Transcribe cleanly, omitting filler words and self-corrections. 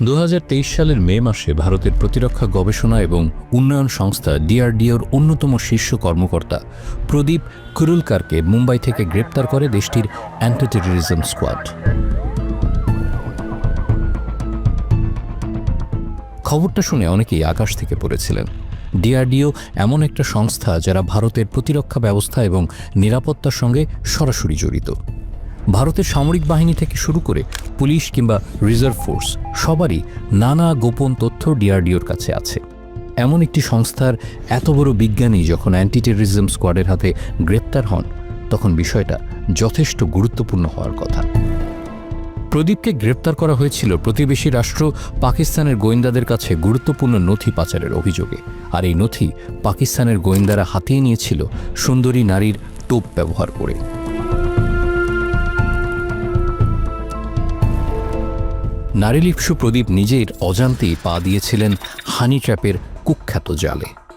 2023 সালের মে মাসে ভারতের প্রতিরক্ষা গবেষণা এবং উন্নয়ন সংস্থা ডিআরডিওর অন্যতম শীর্ষ কর্মকর্তা প্রদীপ কুরুলকারকে মুম্বাই থেকে গ্রেপ্তার করে দেশটির অ্যান্টি টেররিজম স্কোয়াড। খবরটা শুনে অনেকেই আকাশ থেকে পড়েছিলেন। ডিআরডিও এমন একটা সংস্থা যারা ভারতের প্রতিরক্ষা ব্যবস্থা এবং নিরাপত্তার সঙ্গে সরাসরি জড়িত। ভারতের সামরিক বাহিনী থেকে শুরু করে পুলিশ কিংবা রিজার্ভ ফোর্স সবারই নানা গোপন তথ্য ডিআরডিওর কাছে আছে। এমন একটি সংস্থার এত বড় বিজ্ঞানী যখন অ্যান্টি টেররিজম স্কোয়াডের হাতে গ্রেপ্তার হন, তখন বিষয়টা যথেষ্ট গুরুত্বপূর্ণ হওয়ার কথা। প্রদীপকে গ্রেপ্তার করা হয়েছিল প্রতিবেশী রাষ্ট্র পাকিস্তানের গোয়েন্দাদের কাছে গুরুত্বপূর্ণ নথি পাচারের অভিযোগে। আর এই নথি পাকিস্তানের গোয়েন্দারা হাতিয়ে নিয়েছিল সুন্দরী নারীর টোপ ব্যবহার করে। নারীলিপ্সু প্রদীপ নিজের অজান্তেই পা দিয়েছিলেন হানি ট্র্যাপের কুখ্যাত জালে।